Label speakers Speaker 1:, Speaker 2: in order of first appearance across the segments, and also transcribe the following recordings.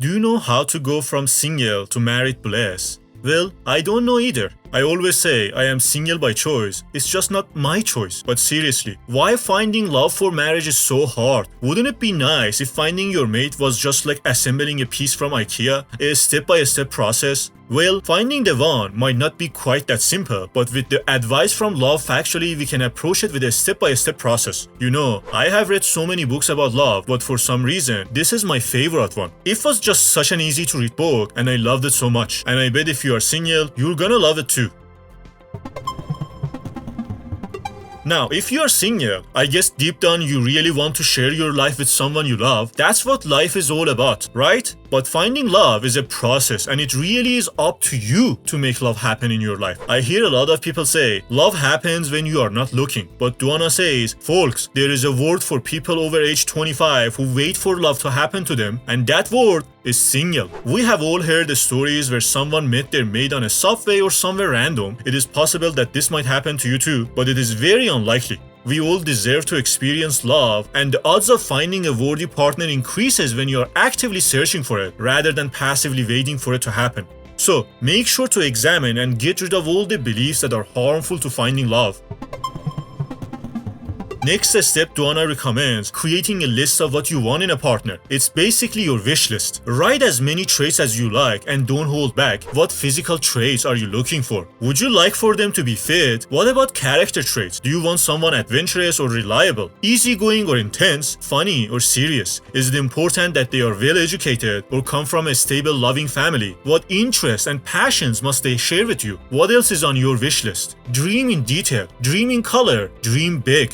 Speaker 1: Do you know how to go from single to married bliss? Well, I don't know either. I always say I am single by choice. It's just not my choice. But seriously, why finding love for marriage is so hard? Wouldn't it be nice if finding your mate was just like assembling a piece from IKEA? A step-by-step process? Well, finding the one might not be quite that simple, but with the advice from Love Factually, we can approach it with a step-by-step process. You know, I have read so many books about love, but for some reason, this is my favorite one. It was just such an easy to read book, and I loved it so much. And I bet if you are single, you're gonna love it too. Now, if you are single, I guess deep down you really want to share your life with someone you love. That's what life is all about, right? But finding love is a process, and it really is up to you to make love happen in your life. I hear a lot of people say, love happens when you are not looking. But Duana says, folks, there is a word for people over age 25 who wait for love to happen to them, and that word is single. We have all heard the stories where someone met their mate on a subway or somewhere random. It is possible that this might happen to you too, but it is very unlikely. We all deserve to experience love, and the odds of finding a worthy partner increases when you are actively searching for it rather than passively waiting for it to happen. So, make sure to examine and get rid of all the beliefs that are harmful to finding love. Next step, Duana recommends creating a list of what you want in a partner. It's basically your wish list. Write as many traits as you like and don't hold back. What physical traits are you looking for? Would you like for them to be fit? What about character traits? Do you want someone adventurous or reliable? Easygoing or intense? Funny or serious? Is it important that they are well educated or come from a stable, loving family? What interests and passions must they share with you? What else is on your wish list? Dream in detail. Dream in color. Dream big.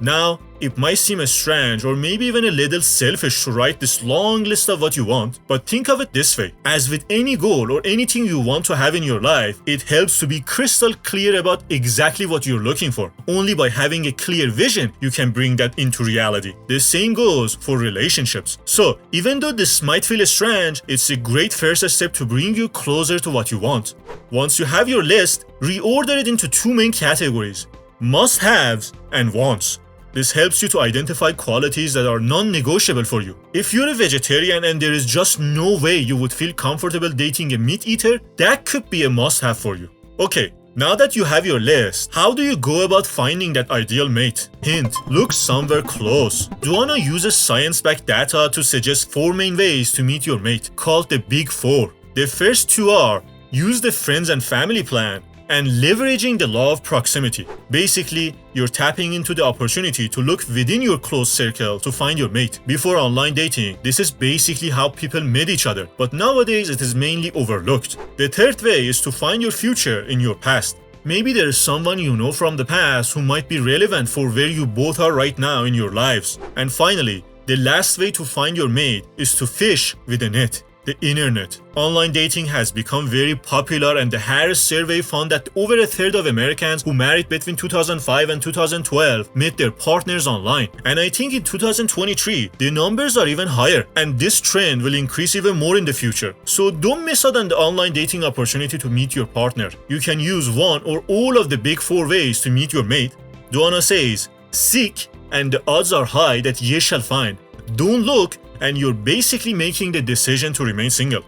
Speaker 1: Now, it might seem strange or maybe even a little selfish to write this long list of what you want, but think of it this way. As with any goal or anything you want to have in your life, it helps to be crystal clear about exactly what you're looking for. Only by having a clear vision, you can bring that into reality. The same goes for relationships. So, even though this might feel strange, it's a great first step to bring you closer to what you want. Once you have your list, reorder it into two main categories: must-haves and wants. This helps you to identify qualities that are non-negotiable for you. If you're a vegetarian and there is just no way you would feel comfortable dating a meat eater, that could be a must-have for you. Okay, now that you have your list, how do you go about finding that ideal mate? Hint, look somewhere close. Duana uses science-backed data to suggest 4 main ways to meet your mate, called the Big Four. The first 2 are, use the friends and family plan, and leveraging the law of proximity. Basically, you're tapping into the opportunity to look within your close circle to find your mate. Before online dating, this is basically how people met each other, but nowadays it is mainly overlooked. The third way is to find your future in your past. Maybe there is someone you know from the past who might be relevant for where you both are right now in your lives. And finally, the last way to find your mate is to fish with a net. The internet. Online dating has become very popular, and the Harris survey found that over a third of Americans who married between 2005 and 2012 met their partners online. And I think in 2023, the numbers are even higher, and this trend will increase even more in the future. So don't miss out on the online dating opportunity to meet your partner. You can use one or all of the Big Four ways to meet your mate. Duana says, seek, and the odds are high that ye shall find. Don't look, and you're basically making the decision to remain single.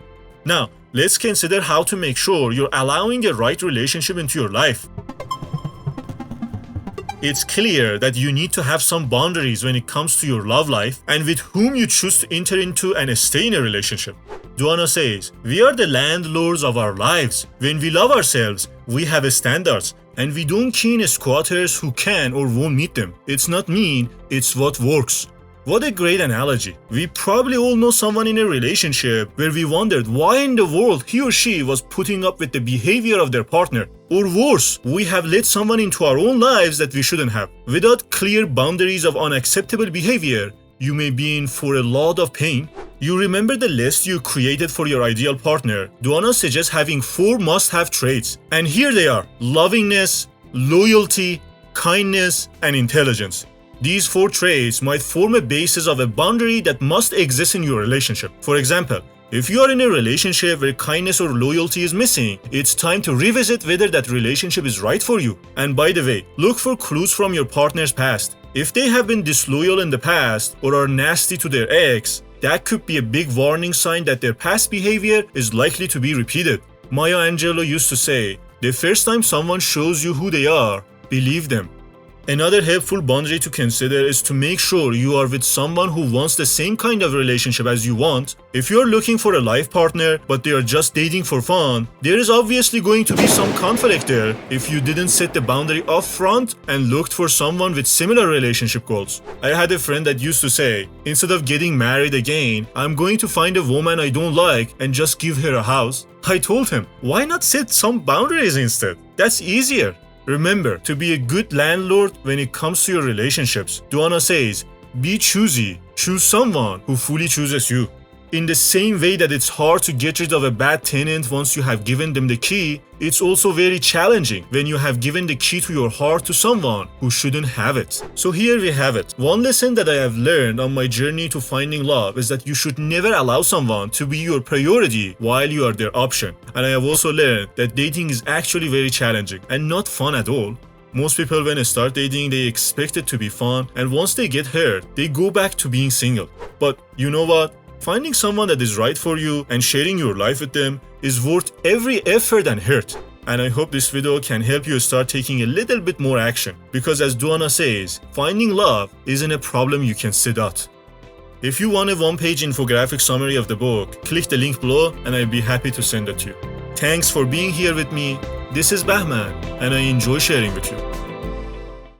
Speaker 1: Now, let's consider how to make sure you're allowing the right relationship into your life. It's clear that you need to have some boundaries when it comes to your love life and with whom you choose to enter into and stay in a relationship. Duana says, we are the landlords of our lives. When we love ourselves, we have standards, and we don't keen squatters who can or won't meet them. It's not mean, it's what works. What a great analogy. We probably all know someone in a relationship where we wondered why in the world he or she was putting up with the behavior of their partner. Or worse, we have let someone into our own lives that we shouldn't have. Without clear boundaries of unacceptable behavior, you may be in for a lot of pain. You remember the list you created for your ideal partner? Duana suggests having 4 must-have traits. And here they are: lovingness, loyalty, kindness, and intelligence. These 4 traits might form a basis of a boundary that must exist in your relationship. For example, if you are in a relationship where kindness or loyalty is missing, it's time to revisit whether that relationship is right for you. And by the way, look for clues from your partner's past. If they have been disloyal in the past or are nasty to their ex, that could be a big warning sign that their past behavior is likely to be repeated. Maya Angelou used to say, the first time someone shows you who they are, believe them. Another helpful boundary to consider is to make sure you are with someone who wants the same kind of relationship as you want. If you are looking for a life partner, but they are just dating for fun, there is obviously going to be some conflict there if you didn't set the boundary up front and looked for someone with similar relationship goals. I had a friend that used to say, instead of getting married again, I'm going to find a woman I don't like and just give her a house. I told him, why not set some boundaries instead? That's easier. Remember to be a good landlord when it comes to your relationships. Duana says, be choosy. Choose someone who fully chooses you. In the same way that it's hard to get rid of a bad tenant once you have given them the key, it's also very challenging when you have given the key to your heart to someone who shouldn't have it. So here we have it. One lesson that I have learned on my journey to finding love is that you should never allow someone to be your priority while you are their option. And I have also learned that dating is actually very challenging and not fun at all. Most people when they start dating, they expect it to be fun, and once they get hurt, they go back to being single. But you know what? Finding someone that is right for you and sharing your life with them is worth every effort and hurt. And I hope this video can help you start taking a little bit more action, because as Duana says, finding love isn't a problem you can sit out. If you want a one-page infographic summary of the book, click the link below and I'll be happy to send it to you. Thanks for being here with me. This is Bahman and I enjoy sharing with you.